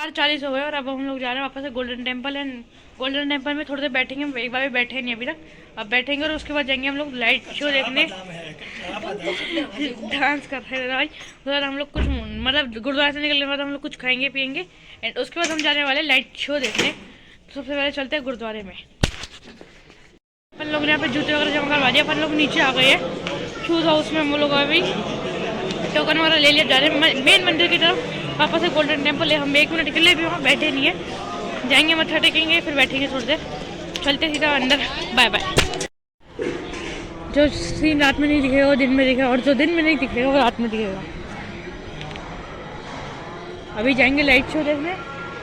4:40 हो गए और अब हम लोग जा रहे हैं वापस से golden temple. And golden temple में थोड़ी देर बैठेंगे, एक बार भी बैठे नहीं अभी तक, अब बैठेंगे और उसके बाद जाएंगे हम लोग लाइट शो देखने। डांस कर रहे हैं भाई उधर। हम लोग कुछ मतलब गुरुद्वारा से निकलने के बाद हम लोग कुछ खाएंगे पियेंगे एंड उसके बाद हम जाने वाले लाइट शो देखने। तो सबसे पहले चलते हैं गुरुद्वारे में। अपन लोग ने यहाँ पे जूते वगैरह जमा करवा दिया, अपन लोग नीचे आ गए हैं शूज हाउस में। हम लोग अभी टोकन वगैरह ले लिया, जा रहे हैं मेन मंदिर की तरफ। वापस से गोल्डन टेम्पल है, हम 1 मिनट के लिए भी वहाँ बैठे नहीं है, जाएंगे मत्था टेकेंगे फिर बैठेंगे थोड़ी देर, चलते सीधा अंदर। Bye bye. जो सीन रात में नहीं दिखेगा वो दिन में दिखेगा, और जो दिन में नहीं दिखेगा वो रात में दिखेगा। अभी जाएंगे लाइट शो देखने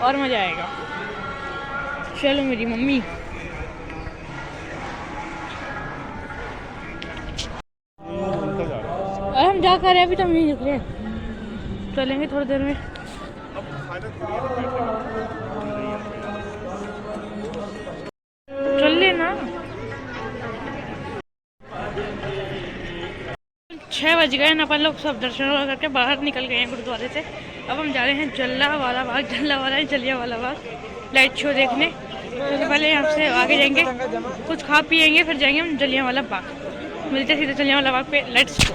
और मज़ा आएगा। चलो मेरी मम्मी। हम जा कर अभी तो हम नहीं निकले, चलेंगे थोड़ी देर में। चल लेना। 6 बज गए ना, अपन लोग सब दर्शन करके बाहर निकल गए हैं गुरुद्वारे से। अब हम जा रहे हैं जलियांवाला बाग, जलियांवाला बाग लाइट शो देखने। तो पहले यहाँ से आगे जाएंगे, कुछ खा पियेंगे, फिर जाएंगे हम जलियांवाला बाग। मिलते सीधे जलियांवाला बाग पे। Let's go.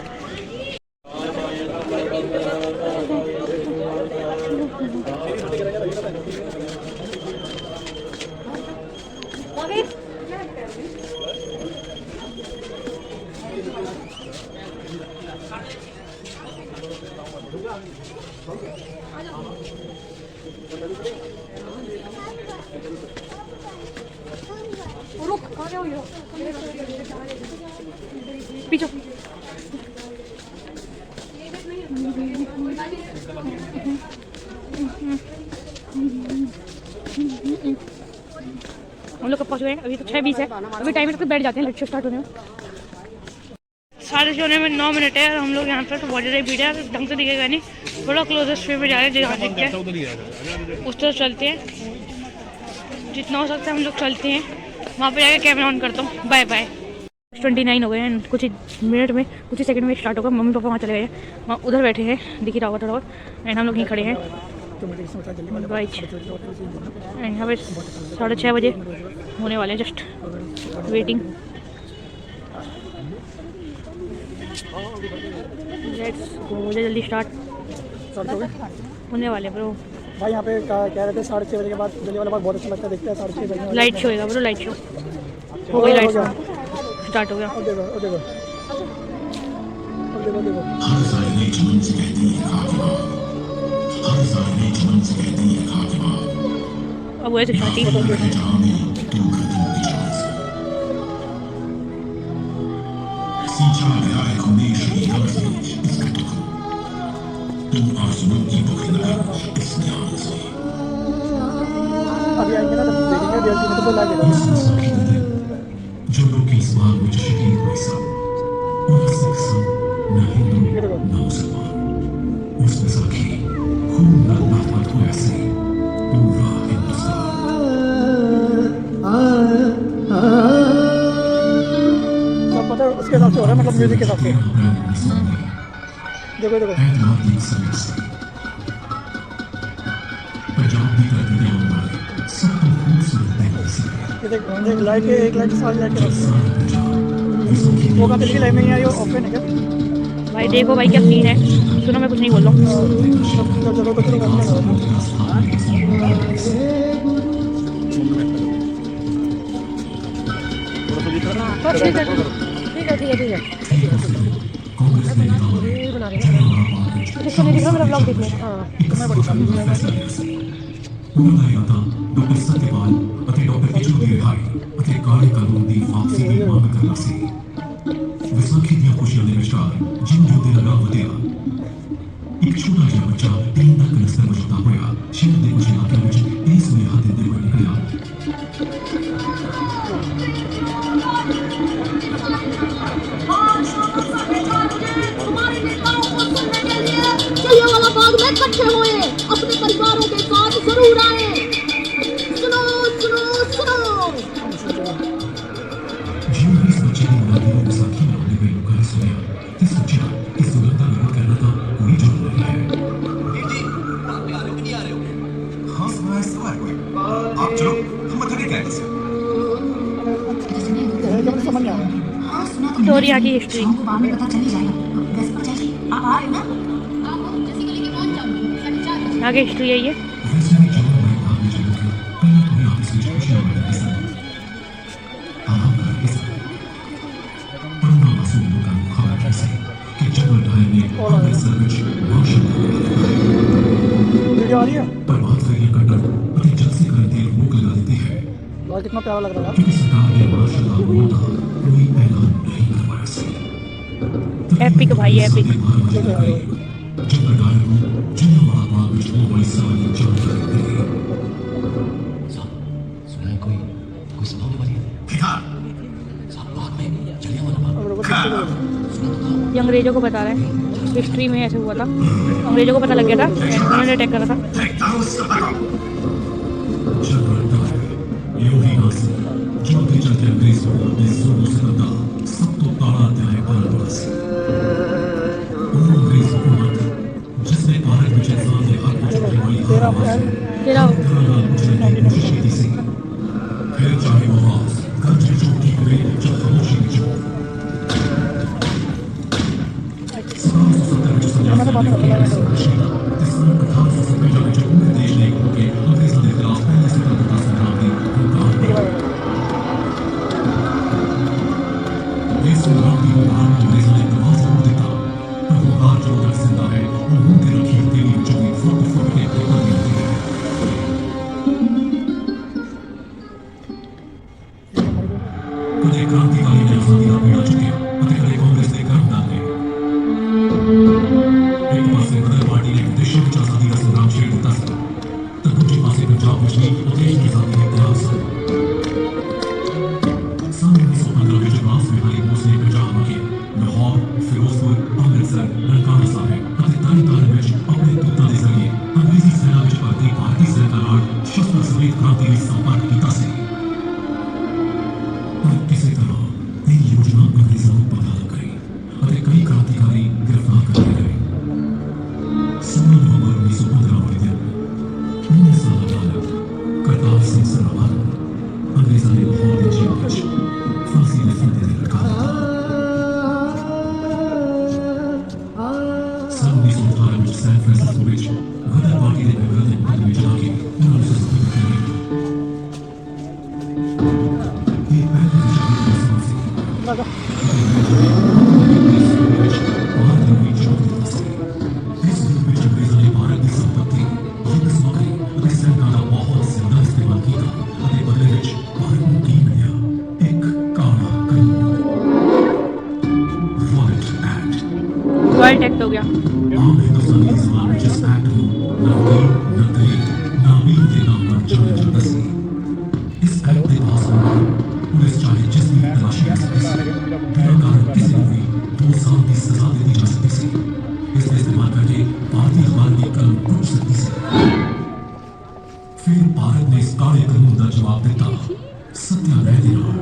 पीछो हम लोग कब पहुँच गए हैं? अभी तो 6:20 है, अभी टाइम तक बैठ जाते हैं लाइट शो स्टार्ट होने में। साढ़े होने में 9 मिनट है और हम लोग यहाँ पर तो बहुत ज़्यादा भीड़ है, ढंग से दिखेगा नहीं। थोड़ा क्लोजेस्ट वे में जा रहे हैं जहाँ दिखते हैं उस तरफ चलते हैं, जितना हो सकता है हम लोग चलते हैं। वहाँ पे जाकर कैमरा ऑन करता हूँ। Bye bye. 29 हो गए हैं, कुछ ही मिनट में, कुछ ही सेकंड में स्टार्ट होगा। मम्मी पापा वहाँ चले गए हैं, वहाँ उधर बैठे हैं, दिख ही रहा होगा थोड़ा बहुत। एंड हम लोग यहीं खड़े हैं एंड यहाँ पे 6:30 बजे होने वाले हैं, जस्ट वेटिंग। लेट्स गो, मुझे जल्दी स्टार्ट होने वाले ब्रो। भाई यहाँ पे कह रहे थे 6:30 बजे के बाद जलियांवाला बाग बहुत अच्छा लगता है, देखते हैं 6:30 बजे लाइट शो होगा ब्रो। लाइट शो हो गई, लाइट शो स्टार्ट हो गया। अब वो है स्टार्टिंग। अभी आएंगे ना तब देखेंगे रियलिटी में, तो लगेगा जो लोग इस बात में शकील हुए सब उनका सिख न हिंदू न मुसलमान, उसमें साखी खून न नफरत हो ऐसे पूरा हिंदुस्तान। सब पता है उसके हिसाब से हो रहा है, मतलब म्यूजिक के हिसाब से। देखो देखो देख लाइट के, एक लाइट सारी लाइट के वो कहाँ चली लाइट में नहीं आ रही, ऑफ है क्या भाई? देखो भाई क्या सीन है, सुनो मैं कुछ नहीं बोल रहा हूँ। ठीक है ठीक है ठीक है। जिसको नहीं दिख रहा मेरा ब्लॉग देख ले। डॉक्टर सत्यपाल डॉक्टर किशोर भाई काले कानून की वापसी की मांग करना सी विसाखी दी खुशियां दे विचार जिन जो दिल ना वधिया एक छोटा जिहा बच्चा ट्रेन का कनस्तर बजता होया शहर के कुछ इलाकों में इस सुनेहा देते हुए निकलिया। जलियांवाला बाग में इकट्ठे हुए, अपने परिवारों के साथ जरूर आए। सुनो सुनो सुनो। इस बच्चे की नानी विसाखी नाम के लोगों ने सुना, इस बच्चे का इस सुंदरता में करना था कोई जरूर नहीं है। खास बनाया सवा है कोई। आप चलो, हम मत नहीं कहेंगे। जो मुझे समझ नहीं आ रहा स्टोरी आगे हिस्ट्री शाम को बाद में पता चल ही जाएगा। वैसे पर चाहिए आप आ रहे हो ना? आगे हिस्ट्री यही है। वैसे भी जब मैं भागने चलूंगा, पहले तुम्हें ऑफिस में खुशियां मिलेंगी सब। आराम करेंगे सब। पंद्रह मासूम लोगों को खबर कैसे कि जनरल डायर ने अमृतसर में मार्शल वीडियो आ रही है पर बात करिए कंडर अति जल्द से करने देर रोक लगा देती है और कितना प्यारा लग रहा है क्योंकि सरकार ने मार्शल लॉ का कोई ऐलान नहीं करवाया से एपिक भाई एपिक जनरल डायर को जिन महात्मा विच वो बड़ी सारी जानकारी दी सुना है कोई सभा होने वाली है ठिकान साहब बाद में जलियांवाला बाग और वो ये अंग्रेजों को बता रहा है हिस्ट्री में ऐसे हुआ था अंग्रेजों को पता लग गया था एंड उन्होंने अटैक करा था जनरल डायर यो ही हासिल जो भी चलते अंग्रेजों को अपने जोरों से बंदा सब तो ताड़ा त्याग पर बस उन अंग्रेज हुकूमत जिसने भारत में इंसान ने हक को चुनने वाली तेरा अप्रैल तेरा कोशिश की थी फिर चाहे वो आवाज गंज की चोट की हुए जब खामोशी की चोट मैंने बात कर लिया क्रांतिकारी ने आजादी का पीड़ा चुके कदे कांग्रेस ने कर्म डाले एक पासे मदर पार्टी ने देश में आजादी का संग्राम छेड़ दिता सी तो दूसरे पासे पंजाब में भी देश की आजादी के खिलाफ सन 1915 में जब रासबिहारी बोस ने पंजाब में लाहौर फिरोजपुर अमृतसर ननकाना साहिब ਅਤੇ ਤਰਨਤਾਰਨ ਵਿੱਚ ਆਪਣੇ ਦੂਤਾਂ ਦੇ ਜ਼ਰੀਏ ਅੰਗਰੇਜ਼ੀ ਸੈਨਾ ਵਿੱਚ ਭਰਤੀ ਭਾਰਤੀ ਸੈਨਾ ਨਾਲ ਸ਼ਸਤਰ ਸਮੇਤ ਕ੍ਰਾਂਤੀ ਲਈ ਸੰਪਰਕ ਕੀਤਾ ਸੀ पर किसी तरह ये योजना अंग्रेजों को पता लग गई और कई क्रांतिकारी गिरफ्तार कर लिए गए 16 नवंबर 1915 वाले दिन 19 साल बाद करतार सिंह सराभान अंग्रेजों ने लाहौर की जेल में फांसी के फंदे से लटका दिया सन 1918 में सैन फ्रांसिस्को में गदर पार्टी ने विरोध में चला के उन्होंने सस्पेंड कर दिया लगा वर्ल्ड एक्ट हो गया पुलिस चाहे जिस भी तलाशी कर सकती थी बिना कारण किसी को भी 2 साल की सजा दे दी जा सकती थी इसका इस्तेमाल करके भारतीय अखबार की कलम टूट सकती थी फिर भारत ने इस काले कानून का जवाब दिता सत्याग्रह दे रहा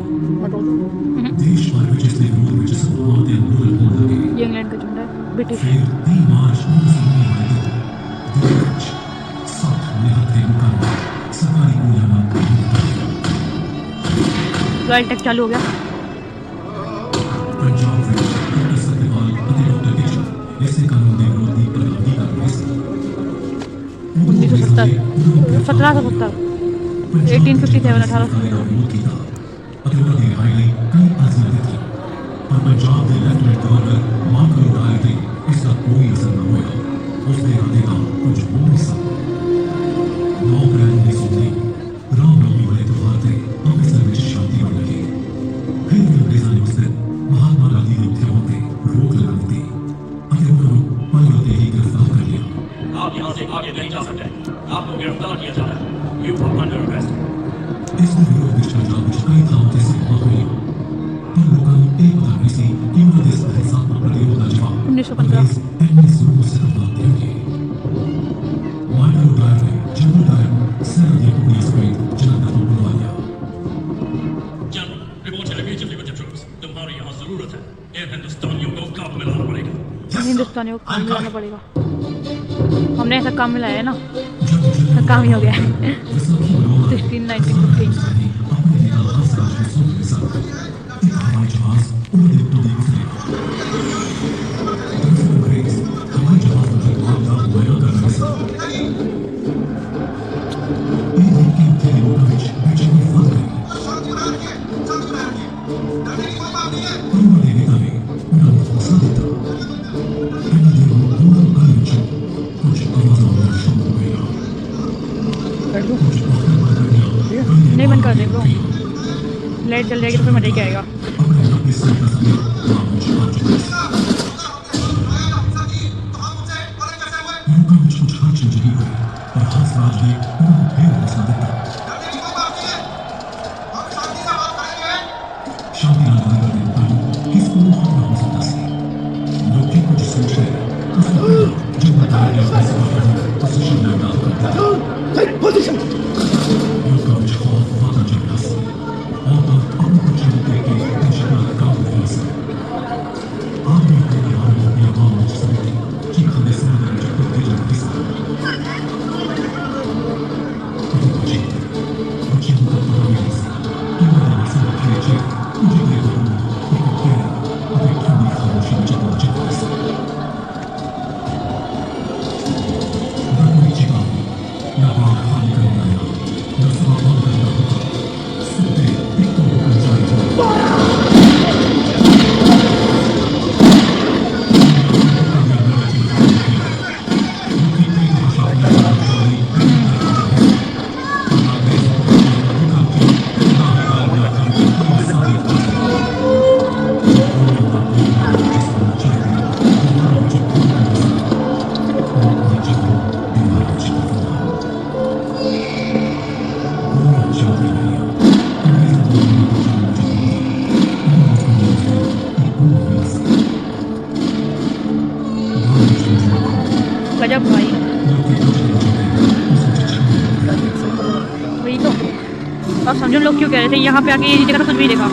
देश भर में इसके विरोध में सभाओं के आंदोलन होने लगे ये इंग्लैंड का झंडा है ब्रिटिश फिर 3 मार्च 1919 दिल्ली में 7 निहत्थे मुकाबले सरकारी गोलियां मार वर्ल्ड एक्ट चालू हो गया पंजाब में डॉक्टर सत्यपाल ਅਤੇ डॉक्टर केशव ऐसे कानून ਦੇ ਵਿਰੋਧ ਦੀ ਪ੍ਰਗਤੀ ਕਰ ਰਹੇ ਸੀ 1770 1857 18 ਅਤੇ ਉਹਨਾਂ ਦੀ ਰਿਹਾਈ ਲਈ ਕਈ ਅਰਜ਼ੀਆਂ ਦਿੱਤੀਆਂ ਪਰ ਪੰਜਾਬ ਦੇ ਲੈਫਟੀਨੈਂਟ ਗਵਰਨਰ ਮਾਰਕੋ ਰਾਏ ਤੇ ਇਸ ਦਾ ਕੋਈ ਅਸਰ ਨਾ ਹੋਇਆ ਉਸ ਦੇ ਇਰਾਦੇ ਦਾ ਕੁਝ ਹੋਰ ਹੀ ਸਨ 9 ਅਪ੍ਰੈਲ 1919 ਰਾਮ ਨਵਮੀ ਵਾਲੇ ਤਿਉਹਾਰ ਤੇ ਅੰਮ੍ਰਿਤਸਰ ਵਿੱਚ ਸ਼ਾਂਤੀ ਬਣ ਗਈ फिर भी अंग्रेजों ने उस दिन महात्मा गांधी के उत्सवों पे रोक लगा दी और उन्होंने पल होते ही गिरफ्तार कर लिया आप यहाँ से आगे नहीं जा सकते आपको गिरफ्तार किया जा रहा है यू आर अंडर अरेस्ट इसने विरोध में पंजाब में कई थानों से सभा हुई पर लोगों को एक पता नहीं सी कि उन्होंने इस हिसाब पर प्रतिरोध का जवाब 1915 इतने जुल्म से करना देंगे माइकल डायर ने जनरल डायर को सेना की टुकड़ियों समेत जलंधर को बुलवा लिया general report immediately with the troops तुम्हारी यहाँ जरूरत है इन हिंदुस्तानियों को काम में लाना पड़ेगा हिंदुस्तानियों को काम मिलाना पड़ेगा हमने ऐसा काम मिलाया है ना जब काम ही हो गया 16, 19, 15 अपने नेता हंसराज के सूत्र के साथ एक हवाई जहाज उन देवताओं में उतरेगा। दरअसल अंग्रेज हवाई जहाज में मामला मुआयना करने से एक दिन के उत्थे इब्राहिमोविच बेचैनी फंस गई। उन्होंने नेता ने उन्हें हौसला दिया। इन्हीं दिनों पूरा घर में कुछ आवाज़ों में शुरू हो गया। कुछ बातें नहीं बंद कर दे ब्रो, लाइट जल जाएगी तो फिर मजा ही आएगा। अपने लंबे सर का समय खामोश आ चुका था। इब्राहिमोविच कुछ हर्च रही हुई और हंसराज ने उन्हें फिर हौसला दिया। शांति ना लगाने वाले इब्राहिम किसको हमला हो सकता सी। लोग क्या कुछ सोच रहे उसने कहा जब बताया गया पैसे का पानी पोजीशन में डाल कर दिया। इब्राहिमोविच खौफ वादा चल रहा सी और अपने बच्चे को देख के दहशतनाक काम कर रहा सी। आपने अपने बिहार में अपनी आवाम में समझी कि खाने से मदद जब तक भेजा नहीं सकता। बच्चे को पता नहीं सी कि मैंने से खेचे मुझे ये करूँ एक अकेला अपनी ठंडी खामोशी में चलना चाहता सी। नीचे का ना बाहर खाली करना आया ना सुबह बंद करना होगा। सुनते एक तो होकर जाए गजब भाई, वही तो अब समझो लोग क्यों कह रहे थे यहाँ पे आके ये जगह तो कुछ भी देखा।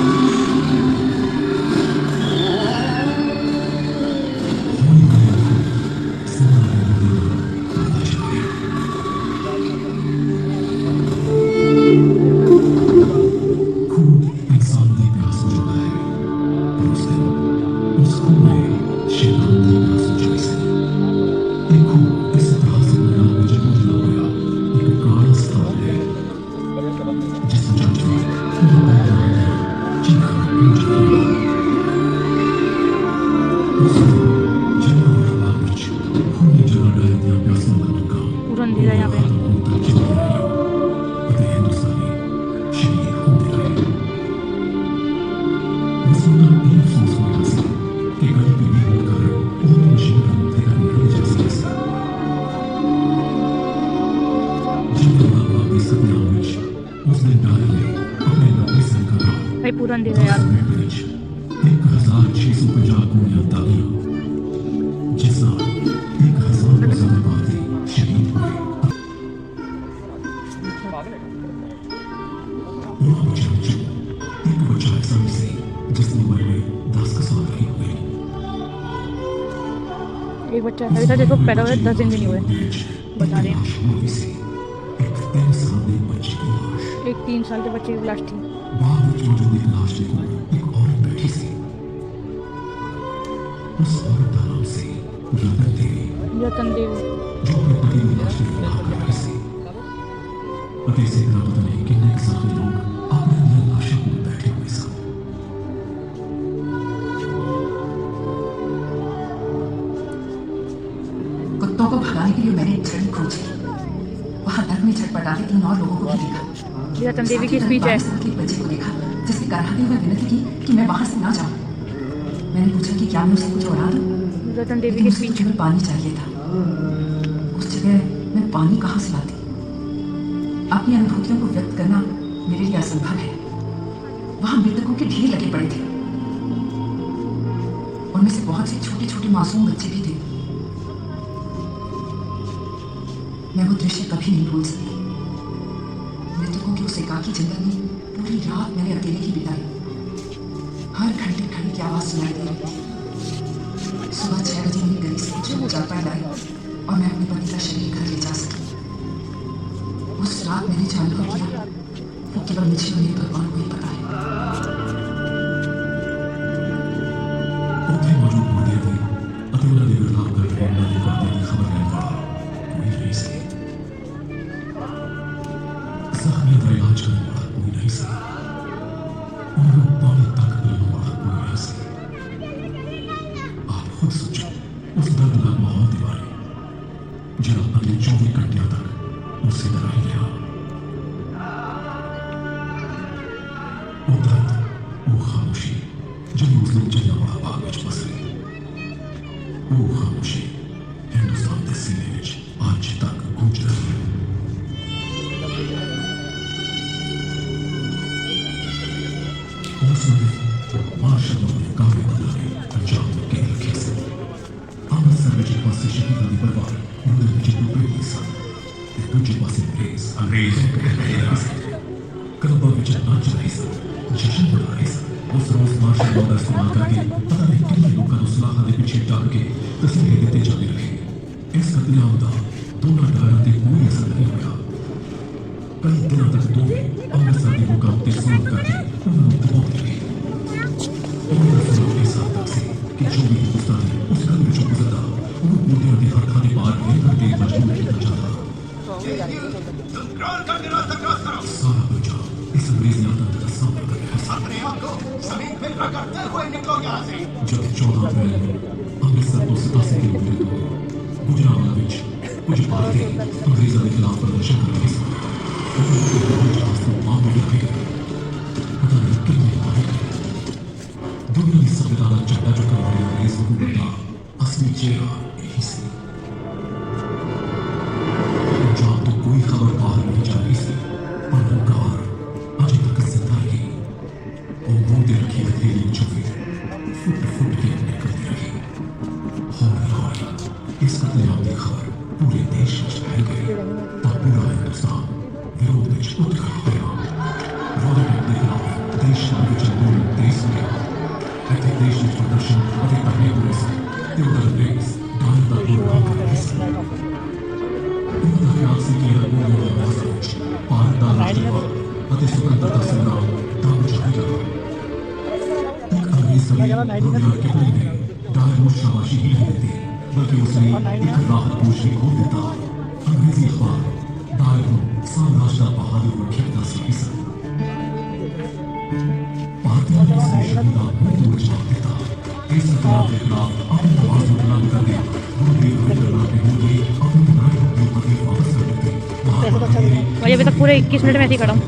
पूरा अंधेरा यहाँ पे। भाई पूरा अंधेरा यार। 1650 गोलियां दागियां जिस साल 1000 से ज्यादा भारतीय शहीद हुए। वहाँ बच्चे एक बच्चा ऐसा भी से जिसने उम्र में 10 साल नहीं हुए। एक बच्चा ऐसा भी था जिसको पैदा हुए 10 दिन भी नहीं हुए। बता रहे हैं एक 3 साल के बच्चे की लाश, एक 3 साल के बच्चे की लाश थी। बाहर मौजूद एक लाश को एक औरत बैठी सी। उस औरत का नाम से रतन देवी रतन देवी जो अपने पति की लाश को रखा कर रही सी। पति से इतना पता नहीं कितने सारे लोग अपने अंदर लाशों को बैठे हुए सन। कुत्तों को भगाने के लिए मैंने एक छड़ी खोजी। वहां दर में छटपटाते 3 और लोगों को भी देखा। रतन देवी की स्पीच है। एक बच्चे को देखा जिसने कराहते हुए विनती की कि मैं बाहर से ना जाऊं। मैंने पूछा कि क्या मैं उसे कुछ उड़ा दूं? रतन देवी की स्पीच। केवल पानी चाहिए था। उस जगह मैं पानी कहाँ से लाती? अपनी अनुभूतियों को व्यक्त करना मेरे लिए असंभव है। वहां मृतकों के ढेर लगे पड़े थे। उनमें से बहुत से छोटे छोटे मासूम बच्चे भी थे। मैं वो दृश्य कभी नहीं भूल सकती। मृतकों के उस एकाकी जंगल में पूरी रात मैंने अकेले ही बिताई। हर घंटे घड़ी की आवाज सुनाई दे रही थी। सुबह 6 बजे मेरी गली से कुछ लोग चारपाई लाई और मैं अपने पति का शरीर घर ले जा सकी। रात मैंने चालू कर दिया वो केवल मुझे और मेरे परिवार को ही पता है। ਉੱਥੇ ਮੌਜੂਦ ਮੁੰਡਿਆਂ ਦੇ ਅਤੇ ਉਹਨਾਂ ਦੇ ਵਿਰਲਾਪ ਕਰ ਰਹੇ ਉਹਨਾਂ ਦੇ ਘਰਦਿਆਂ ਦੀ ਖਬਰ ਲੈਣ ਵਾਲਾ ਕੋਈ ਨਹੀਂ ਸੀ। ਜ਼ਖਮੀਆਂ ਦਾ ਇਲਾਜ ਕਰਨ ਵਾਲਾ ਕੋਈ ਨਹੀਂ ਸੀ। ਉਹਨਾਂ ਨੂੰ ਪਾਣੀ ਤੱਕ ਪਿਲਾਉਣ ਵਾਲਾ ਕੋਈ ਨਹੀਂ ਸੀ। ਆਪ ਖੁਦ ਸੋਚੋ ਉਸ ਦਰਦਨਾਕ ਮਾਹੌਲ ਦੇ ਬਾਰੇ ਜਿਹੜਾ ਅਗਲੇ 24 ਘੰਟਿਆਂ ਤੱਕ ਉਸੇ ਤਰ੍ਹਾਂ ਹੀ ਰਿਹਾ। ਉਹ ਦਰਦ, ਉਹ ਖਾਮੋਸ਼ੀ ਜਿਹੜੀ ਉਸ ਨੂੰ ਜਲਿਆਂਵਾਲਾ ਬਾਗ ਵਿੱਚ ਫਸ ਗਈ, ਉਹ ਖਾਮੋਸ਼ੀ ਹਿੰਦੁਸਤਾਨ ਦੇ ਸੀਨੇ ਵਿੱਚ ਅੱਜ ਤੱਕ ਗੂੰਜ ਰਹੀ ਹੈ। ਉਸ ਵੇਲੇ ਮਾਰਸ਼ਲ ਲਾਅ ਨੇ ਕਾਬੂ ਬਣਾ ਕੇ ਪੰਜਾਬ ਨੂੰ ਘੇਰ ਰੱਖਿਆ ਸੀ। ਅੰਮ੍ਰਿਤਸਰ ਵਿੱਚ ਇੱਕ ਪਾਸੇ ਸ਼ਹੀਦਾਂ ਦੀ ਪਰਵਾਰ ਉਹਦੇ ਵਿੱਚ ਡੁੱਬੇ ਹੋਏ ਸਨ ਤੇ ਦੂਜੇ ਪਾਸੇ ਅੰਗਰੇਜ਼ ਕਹਿ ਰਹੇ ਸਨ। ਕਲੱਬਾਂ ਵਿੱਚ ਨਾਚ ਰਹੇ ਸਨ, ਜਸ਼ਨ ਮਨਾ ਰਹੇ ਸਨ। ਉਸ ਰੋਜ਼ ਮਾਰਸ਼ਲ ਲਾਅ ਦਾ ਇਸਤੇਮਾਲ ਕਰਕੇ ਪਤਾ ਨਹੀਂ ਕਿੰਨੇ ਲੋਕਾਂ ਨੂੰ ਸਲਾਖਾਂ ਦੇ ਪਿੱਛੇ ਟੰਗ ਕੇ ਤਸਲੀਏ ਦਿੱਤੇ ਜਾਂਦੇ ਰਹੇ। ਇਸ ਕਤਲੇਆਮ ਦਾ ਦੋਨਾਂ ਡਾਇਰਾਂ ਤੇ ਕੋਈ ਅਸਰ ਨਹੀਂ ਹੋਇਆ। ਕਈ ਦਿਨਾਂ ਤੱਕ ਦੋਵੇਂ ਅੰਮ੍ਰਿਤਸਰ ਦੀ ਲੋਕਾਂ ਉੱਤੇ ਜ਼ੁਲਮ ਕਰਕੇ ਉਹਨਾਂ ਨੂੰ ਦਬਾਉਂਦੇ ਰਹੇ। ਉਹਨਾਂ ਦਾ ਜ਼ੁਲਮ ਇਸ ਹੱਦ ਤੱਕ ਸੀ ਕਿ ਜੋ ਵੀ ਹਿੰਦੁਸਤਾਨੀ ਉਸ ਗਲੀ ਵਿੱਚੋਂ ਗੁਜ਼ਰਦਾ ਉਹਨੂੰ ਗੋਡਿਆਂ ਦੇ ਹੱਥਾਂ ਦੇ ਪਾਰ ਲੇਖਣ ਤੇ ਮਜਬੂਰ ਕੀਤਾ ਜਾਂਦਾ। ਸਾਰਾ ਪੰਜਾਬ ਇਸ ਅੰਗਰੇਜ਼ੀ ਆਤੰਕ ਦਾ ਸਾਹਮਣਾ ਕਰ ਰਿਹਾ ਸੀ। जब 14 अप्रैल ਅੰਮ੍ਰਿਤਸਰ ਤੋਂ 87 ਕਿਲੋਮੀਟਰ ਦੂਰ ਗੁਜਰਾਂਵਾਲਾ ਵਿੱਚ ਕੁਝ ਭਾਰਤੀ ਅੰਗਰੇਜ਼ਾਂ ਦੇ ਖਿਲਾਫ ਪ੍ਰਦਰਸ਼ਨ ਕਰ ਰਹੇ ਸਨ। ਉਹਨਾਂ ਦੇ ਜਹਾਜ਼ ਤੋਂ ਮਾਰ ਦਿੱਤੇ ਗਏ। ਪਤਾ ਨਹੀਂ ਕਿੰਨੇ ਮਾਰੇ ਗਏ। ਦੁਨੀਆ ਦੀ ਸਭਿਅਤਾ ਦਾ ਝੰਡਾ ਚੁੱਕਣ ਵਾਲੇ ਅੰਗਰੇਜ਼ ਹਕੂਮਤ ਦਾ ਅਸਲੀ ਚਿਹਰਾ ਇਹੀ ਸੀ। ਪੰਜਾਬ ਤੋਂ ਕੋਈ ਖਬਰ ਬਾਹਰ ਨਹੀਂ ਜਾ ਰਹੀ ਸੀ, ਪਰ ਸਰਕਾਰ ਅਜੇ ਤੱਕ ਜ਼ਿੰਦਾ ਰਹੀ। ਉਹ ਮੂੰਹ ਤੇ ਰੱਖੀ ਹਥੇਲੀ ਵਿੱਚੋਂ ਵੀ ਫੁੱਟ ਕੇ ਨਿਕਲਦੀ ਰਹੀ। ਹੌਲੀ ਹੌਲੀ ਇਸ ਕਤਲੇਆਮ ਦੀ ਖਬਰ ਪੂਰੇ ਦੇਸ਼ ਵਿੱਚ ਫੈਲ ਗਈ ਤਾਂ ਪੂਰਾ ਹਿੰਦੁਸਤਾਨ ਵਿਰੋਧ ਵਿੱਚ ਉੱਠ ਖੜਾ ਹੋਇਆ। ਰੋਡੈਂਟ ਦੇ ਖਿਲਾਫ ਦੇਸ਼ ਭਰ ਵਿੱਚ ਅੰਦੋਲਨ ਤੇਜ਼ ਹੋ ਗਿਆ। ਇੱਥੇ ਦੇਸ਼ ਵਿੱਚ ਪ੍ਰਦਰਸ਼ਨ ਅਤੇ ਧਰਨੇ ਹੋ ਰਹੇ ਸਨ ਤੇ ਉਧਰ ਅੰਗਰੇਜ਼ ਡਾਇਰ ਦਾ ਗੁਲਾਮ ਕਰ ਰਹੇ ਸਨ। ਉਹਨਾਂ ਦਾ ਖਿਆਲ ਸੀ ਕਿ ਇਹਨਾਂ ਗੋਲੀਆਂ ਦੀ ਆਵਾਜ਼ ਵਿੱਚ ਭਾਰਤ ਦਾ ਰਾਸ਼ਟਰਵਾਦ ਅਤੇ ਸੁਤੰਤਰਤਾ ਸੰਗਰਾਮ ਦਬ ਜਾਏਗਾ। ਇੱਕ ਅੰਗਰੇਜ਼ ਸਮੇਂ ਰੁਡਿਆਰਡ ਕਿਪਲਿੰਗ ਨੇ ਡਾਇਰ ਨੂੰ ਸ਼ਾਬਾਸ਼ੀ ਹੀ ਨਹੀਂ ਦਿੱਤੀ, ਬਲਕਿ ਉਸਨੇ ਇੱਕ ਰਾਹਤ ਪੋਸ਼ ਵੀ ਖੋਲ੍ਹ ਦਿੱਤਾ। ਅੰਗਰੇਜ਼ੀ ਅਖਬਾਰ ਡਾਇਰ ਨੂੰ ਸਾਮਰਾਜ ਦਾ ਬਹਾਦਰ ਰੱਖਿਆ ਦੱਸ ਰਹੀ ਸਨ। ਭਾਰਤੀਆਂ ਨੇ ਇਸਨੇ ਸ਼ਹੀਦ ਦਾ ਮੂੰਹ ਜਵਾਬ ਦਿੱਤਾ। ਇਸ ਕਤਲੇਆਮ ਦੇ ਖਿਲਾਫ ਆਪਣੀ ਆਵਾਜ਼ ਨੂੰ ਬੁਲੰਦ ਕਰਦੇ ਗੁਰੂ ਤੇਗ ਬਹਾਦਰ ਨੇ ਆਪਣੀ ਲੜਾਈ ਨੂੰ ਫਤਿਹ ਵਾਪਸ ਕਰ ਦਿੱਤੀ। भाई अभी तक पूरे 21 मिनट में ऐसे ही खड़ा हूँ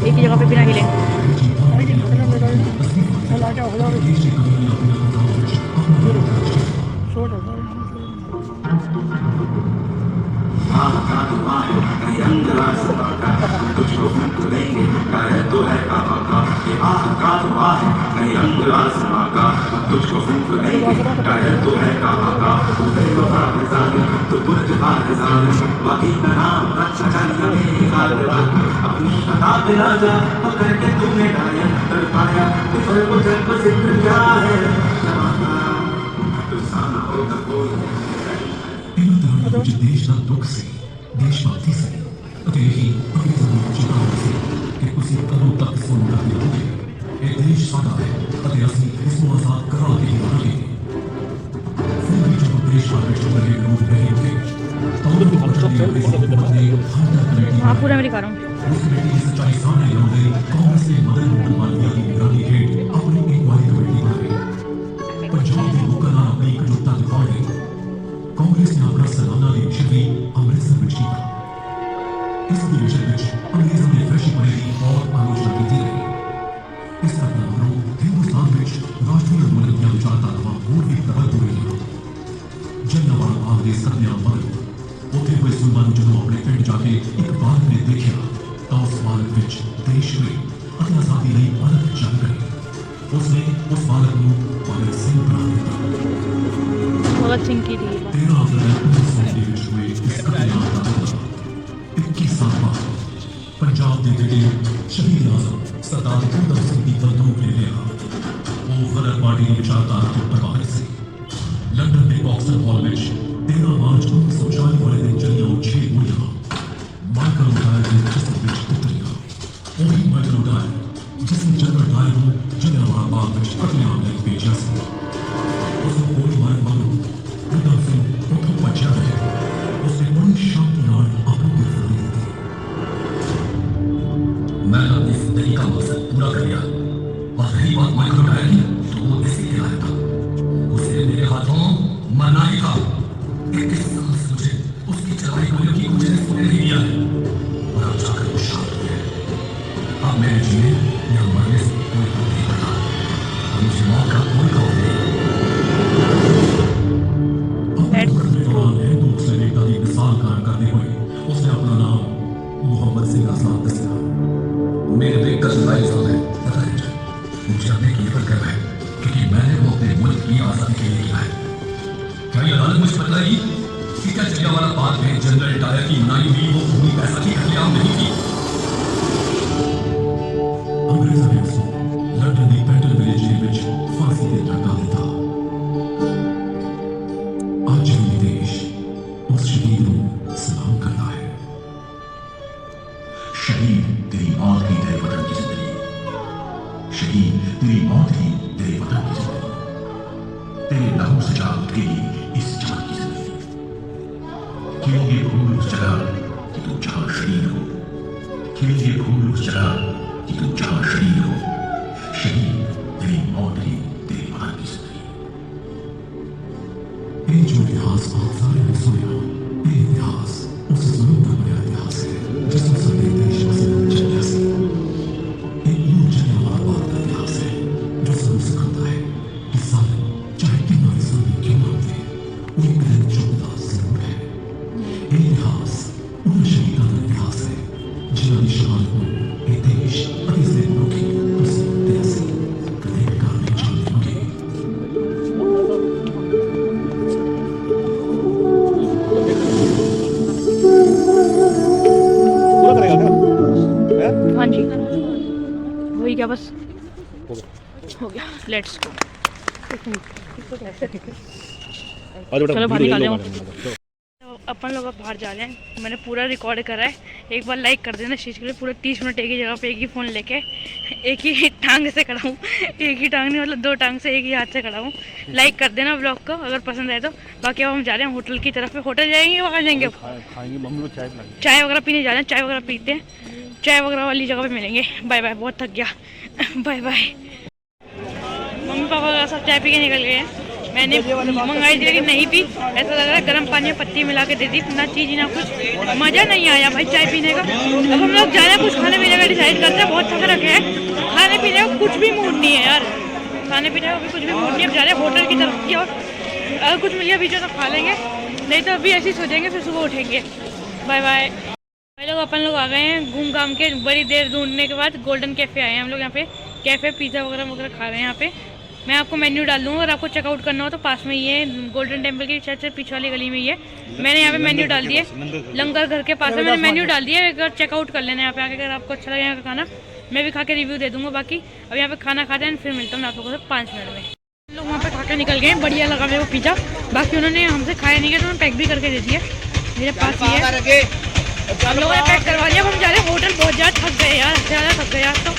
एक ही जगह पे बिना हिले। ਵਿੱਚ ਦੇਸ਼ ਦਾ ਦੁੱਖ ਸੀ, ਦੇਸ਼ ਭਗਤੀ ਸੀ ਅਤੇ ਇਹੀ ਅੰਗਰੇਜ਼ਾਂ ਨੂੰ ਚੇਤਾਵਨੀ ਸੀ ਕਿ ਤੁਸੀਂ ਕਦੋਂ ਤੱਕ ਸੋਚ ਕਰਦੇ ਰਹੋਗੇ। ਇਹ ਦੇਸ਼ ਸਾਡਾ ਹੈ ਅਤੇ ਅਸੀਂ ਇਸ ਨੂੰ ਆਜ਼ਾਦ ਕਰਾ ਕੇ ਹੀ ਰਹਾਂਗੇ। ਫਿਰ ਵੀ ਜਦੋਂ ਦੇਸ਼ ਭਰ ਵਿੱਚ ਬੜੇ ਲੋਕ ਨਹੀਂ ਹੋਗੇ ਤਾਂ ਉਹਨਾਂ ਨੂੰ ਪਤਾ ਨਹੀਂ ਅੰਗਰੇਜ਼ੀ ਹਕੂਮਤ ਨੇ हाँ पूरा मेरी खा रहा हूँ। ਉਸ ਕਮੇਟੀ ਦੀ ਸੱਚਾਈ ਸਾਹਮਣੇ ਲਿਆਉਂਦੇ ਕਾਂਗਰਸ ਨੇ ਮਦਨ ਮੋਹਨ ਮਾਲਵੀਆ ਦੀ ਨਿਗਰਾਨੀ ਹੇਠ ਆਪਣੀ ਇਨਕੁਆਇਰੀ ਕਮੇਟੀ ਬਣਾਈ। ਪੰਜਾਬ ਦੇ ਲੋਕਾਂ ਨਾਲ ਆਪਣੀ ਇਕਜੁੱਟਤਾ ਦਿਖਾਉਣ ਲਈ ਕਾਂਗਰਸ ਨੇ ਆਪਣਾ ਸਾਲਾਨਾ ਇਲੈਕਸ਼ਨ ਵੀ ਅੰਮ੍ਰਿਤਸਰ ਵਿੱਚ ਕੀਤਾ। ਇਸ ਇਲੈਕਸ਼ਨ ਵਿੱਚ ਅੰਗਰੇਜ਼ਾਂ ਨੇ ਫਰੈਸ਼ੀ ਬਣੇ ਦੀ ਬਹੁਤ ਆਲੋਚਨਾ ਕੀਤੀ ਰਹੀ। ਇਸ ਘਟਨਾ ਮਗਰੋਂ ਹਿੰਦੁਸਤਾਨ ਵਿੱਚ ਰਾਸ਼ਟਰੀ ਅੰਦੋਲਨ ਦੀਆਂ ਵਿਚਾਰਧਾਰਾਵਾਂ ਹੋਰ ਵੀ ਪ੍ਰਬਲ ਹੋ ਗਈਆਂ। ਜਲਿਆਂਵਾਲਾ ਬਾਗ ਦੇ ਕਤਲੇਆਮ ਮਗਰੋਂ ਉੱਥੇ ਹੋਏ ਜ਼ੁਲਮਾਂ ਨੂੰ ਜਦੋਂ ਆਪਣੇ ਪਿੰਡ ਜਾ ਕੇ ਇੱਕ ਬਾਲਕ ਨੇ ਦੇਖਿਆ ਤਾਂ ਉਸ ਬਾਲਕ ਵਿੱਚ ਦੇਸ਼ ਲਈ ਅਤੇ ਆਜ਼ਾਦੀ ਲਈ ਅਲੱਗ ਜੰਗ ਰਹੀ। ਉਸਨੇ ਉਸ ਬਾਲਕ ਨੂੰ ਭਗਤ ਸਿੰਘ ਬਣਾ ਦਿੱਤਾ। भगत सिंह की थी 13 अप्रैल 1900 ਵਿੱਚ ਹੋਏ ਇਸ ਕਤਲੇਆਮ ਦਾ ਬਦਲਾ 21 ਸਾਲ ਬਾਅਦ ਪੰਜਾਬ ਦੇ ਜਿਹੜੇ ਸ਼ਹੀਦ ਆਜ਼ਮ ਸਰਦਾਰ ਊਧਮ ਸਿੰਘ ਦੀ ਬੰਦੂਕ ਨੇ ਲਿਆ। ਉਹ ਗਲਤ ਪਾਰਟੀ ਦੀ ਵਿਚਾਰਧਾਰਾ ਤੋਂ ਪ੍ਰਭਾਵਿਤ ਸੀ। ਲੰਡਨ ਦੇ ਬੌਕਸਰ ਹਾਲ ਵਿੱਚ 13 ਮਾਰਚ 1940 ਵਾਲੇ ਦਿਨ ਚੱਲੀਆਂ 6 ਗੋਲੀਆਂ ਮਾਈਕਲ ਡਾਇਰ ਦੇ ਜਿਸਮ ਵਿੱਚ ਕਤਲੇਆਮ ਲਈ ਭੇਜਿਆ ਸੀ ਉਸ ਨੂੰ ਗੋਲੀ ਮਾਰਨ ਵਾਲੋਂ ਬੁੱਢਾ ਸਿੰਘ ਉੱਥੋਂ ਭੱਜਿਆ ਹੈ ਉਸ ਨੇ ਬੜੀ ਸ਼ਾਂਤੀ ਨਾਲ ਆਪਣੀ ਗ੍ਰਿਫਤਾਰੀ ਦਿੱਤੀ मैंने इस दली का मकसद पूरा कर लिया और रही बात माइक्रो टायर की तो वो इसी के लायक था उसे मेरे हाथों मरना ही था 21 साल से मुझे उसकी चलाई गोलियों की कुछ सुनने नहीं दिया है और अब जाकर वो शांत हो गया अब मेरे जीने या मरने से कोई फर्क नहीं पड़ता और मुझे मौत का कोई खौफ नहीं अपने दौरान हिंदू मुस्लिम एकता की मिसाल कायम करते हुए उसने अपना नाम मोहम्मद सिंह आजाद दसिया मेरे पे कल लाइफ है पता है मुझे अपने की पर करना है क्योंकि मैंने वो अपने मुल्क की आज़ादी के लिए किया है क्या ये अदालत मुझे बतलाएगी कि क्या जलियांवाला बाग में जनरल डायर की मनाई हुई वो भूमि पैसा की कत्लेआम नहीं थी अंग्रेज़ों ने उसको लंदन की पेंटल विलेज जेल ਵਿੱਚ फांसी ਤੇ ਲਟਕਾ ਦਿੱਤਾ ਅੱਜ ਵੀ ਦੇਸ਼ ਉਸ ਸ਼ਹੀਦ ਨੂੰ ਸਲਾਮ ਕਰਦਾ ਹੈ शहीद तेरी मौत ही तेरे वतन की जिंदगी शहीद तेरी मौत ही तेरे वतन की जिंदगी तेरे लहू से जाग उठेगी इस चमन की जिंदगी खिलेंगे फूल उस जगह कि तू जहां शहीद हो खिलेंगे फूल उस जगह कि तू जहां शहीद हो शहीद तेरी मौत ही तेरे वतन की जिंदगी ਇਹ ਜੋ ਇਤਿਹਾਸ ਆਪ ਸਾਰਿਆਂ ਨੇ ਸੁਣਿਆ ਇਹ ਇਤਿਹਾਸ ਉਸ ਜ਼ੁਲਮ ਦਾ ਬਣਿਆ ਇਤਿਹਾਸ ਹੈ ਜਿਸ ਨੂੰ ਸਾਡੇ ਦੇਸ਼ ਵਾਸੀਆਂ ਨੇ ਚੱਲਿਆ ਸੀ ਇਹ ਜਲਿਆਂਵਾਲਾ ਬਾਗ ਦਾ ਇਤਿਹਾਸ ਹੈ ਜੋ ਸਾਨੂੰ ਸਿਖਾਉਂਦਾ ਹੈ ਕਿ ਜ਼ਾਲਿਮ ਚਾਹੇ ਕਿੰਨਾ ਵੀ ਜ਼ੁਲਮ ਕਿਉਂ ਨਾ ਹੋਵੇ ਉਹ ਇੱਕ ਦਿਨ ਝੁਕਦਾ ਜ਼ਰੂਰ ਹੈ ਇਹ ਇਤਿਹਾਸ ਉਹਨਾਂ ਸ਼ਹੀਦਾਂ ਦਾ ਇਤਿਹਾਸ ਹੈ ਜਿਨ੍ਹਾਂ ਦੀ ਸ਼ਹਾਦਤ ਨੂੰ ਇਹ ਦੇਸ਼ ਅਤੇ ਇਸ ਦੇ ਮਨੁੱਖੀ ਤੁਸੀਂ ਤੇ ਅਸੀਂ ਕਦੇ ਕਰ ਨਹੀਂ ਜਾਣਗੇ पूरा करेगा क्या हैं? हाँ जी वही क्या बस हो गया लेट्स गो चलो बाहर निकाल जाओ अपन लोग अब बाहर जा रहे हैं मैंने पूरा रिकॉर्ड करा है एक बार लाइक कर देना इस चीज़ के लिए पूरा 30 मिनट एक ही जगह पे एक ही फ़ोन लेके एक ही टांग से खड़ा हूँ एक ही टांग नहीं मतलब 2 टांग से एक ही हाथ से खड़ा हूँ लाइक कर देना ब्लॉग को अगर पसंद आए तो बाकी अब हम जा रहे हैं होटल की तरफ होटल जाएंगे वहाँ जाएंगे चाय वगैरह पीने जा रहे हैं चाय वगैरह पीते हैं चाय वगैरह वाली जगह पे मिलेंगे बाय बाय बहुत थक गया बाय बाय मम्मी पापा वगैरह सब चाय पी के निकल गए हैं मैंने मंगाई थी लेकिन नहीं पी ऐसा लग रहा है गर्म पानी में पत्ती मिला के दे दी ना चीज़ ना कुछ मज़ा नहीं आया भाई चाय पीने का अब हम लोग जा रहे हैं कुछ खाने पीने का डिसाइड करते हैं बहुत थक रखे हैं खाने पीने का कुछ भी मूड नहीं है यार खाने पीने का भी कुछ भी मूड नहीं है अब जा रहे हैं होटल की तरफ की और अगर कुछ मिल गया बीच में तो खा लेंगे नहीं तो अभी ऐसे ही सो जाएंगे फिर सुबह उठेंगे बाय बाय भाई लोग अपन लोग आ गए हैं घूम घाम के बड़ी देर ढूंढने के बाद गोल्डन कैफ़े आए हैं हम लोग यहाँ पे कैफ़े पिज़्ज़ा वगैरह वगैरह खा रहे हैं यहाँ पे मैं आपको मेन्यू डाल दूँगा अगर आपको चेकआउट करना हो तो पास में ही है गोल्डन टेम्पल की शायद से पीछे वाली गली में ही है मैंने यहाँ पे मेन्यू डाल दिए लंगर घर के पास है मैंने मेन्यू डाल दिया एक बार चेकआउट कर लेना यहाँ पे आके अगर आपको अच्छा लगे यहाँ का खाना मैं भी खा के रिव्यू दे दूँगा बाकी अब यहाँ पे खाना खाते हैं फिर मिलता हूँ मैं आप लोगों से 5 मिनट में हम लोग वहाँ पे खा के निकल गए बढ़िया लगा मेरे को पिज़्ज़ा बाकी उन्होंने हमसे खाया नहीं किया तो उन्होंने पैक भी करके दे दिया मेरे पास ही है हम लोगों ने पैक करवा दिया अब हम जा रहे हैं होटल बहुत ज़्यादा थक गए यार ज़्यादा थक गए यार तो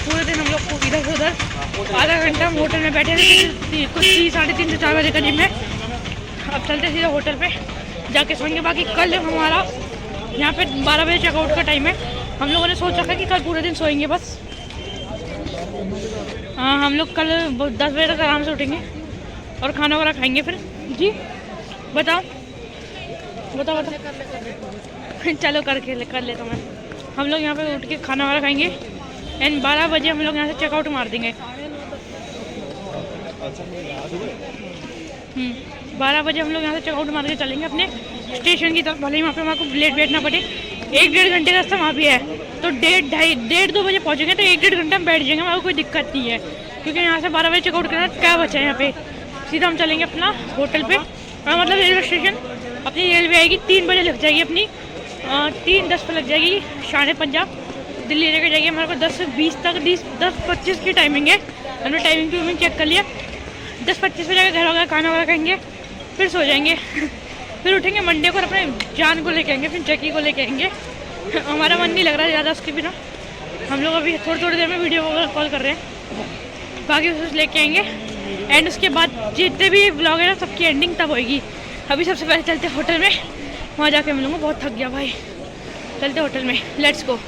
पूरे दिन हम लोग को इधर से उधर आधा घंटा हम होटल में बैठे थे कुछ 3 से 4 बजे करीब में अब चलते सीधे होटल पे जाके सोएंगे बाकी कल हमारा यहाँ पे 12 बजे चेकआउट का टाइम है हम लोगों ने सोच रखा है कि कल पूरे दिन सोएंगे बस हाँ हम लोग कल 10 बजे तक आराम से उठेंगे और खाना वाना खाएंगे फिर जी बताओ चलो कर लेता मैं हम लोग यहाँ पे उठ के खाना वाना खाएंगे एंड 12 बजे हम लोग यहाँ से चेकआउट मार देंगे 12 बजे हम लोग यहाँ से चेकआउट मार के चलेंगे अपने स्टेशन की तरफ भले ही वहाँ पे हमारे को लेट बैठना पड़े 1-1.5 घंटे का रास्ता वहाँ भी है तो 1:30-1:30-2 बजे पहुँचेंगे तो 1-1.5 घंटा में बैठ जाएंगे हमारे कोई दिक्कत नहीं है क्योंकि यहाँ से 12 बजे चेकआउट करना क्या बचा है यहाँ पे सीधा हम चलेंगे अपना होटल पे मतलब रेलवे स्टेशन अपनी रेलवे आएगी 3 बजे लग जाएगी अपनी 3:10 पर लग जाएगी शान पंजाब दिल्ली लेकर जाएगी हमारे को 10:20 तक 10:25 की टाइमिंग है हमने टाइमिंग चेक कर लिया 10:25 पे जाकर घर वगैरह खाना वगैरह खाएंगे फिर सो जाएंगे फिर उठेंगे मंडे को अपने जान को लेके आएंगे फिर जैकी को लेके आएंगे हमारा मन नहीं लग रहा है ज़्यादा उसके बिना हम लोग अभी थोड़ी देर में वीडियो वगैरह कॉल कर रहे हैं बाकी कुछ लेके आएंगे एंड उसके बाद जितने भी ब्लॉग है ना सबकी एंडिंग तब होएगी। अभी सबसे पहले चलते होटल में, वहाँ जाके मिलूँगा, बहुत थक गया भाई। चलते होटल में, लेट्स गो।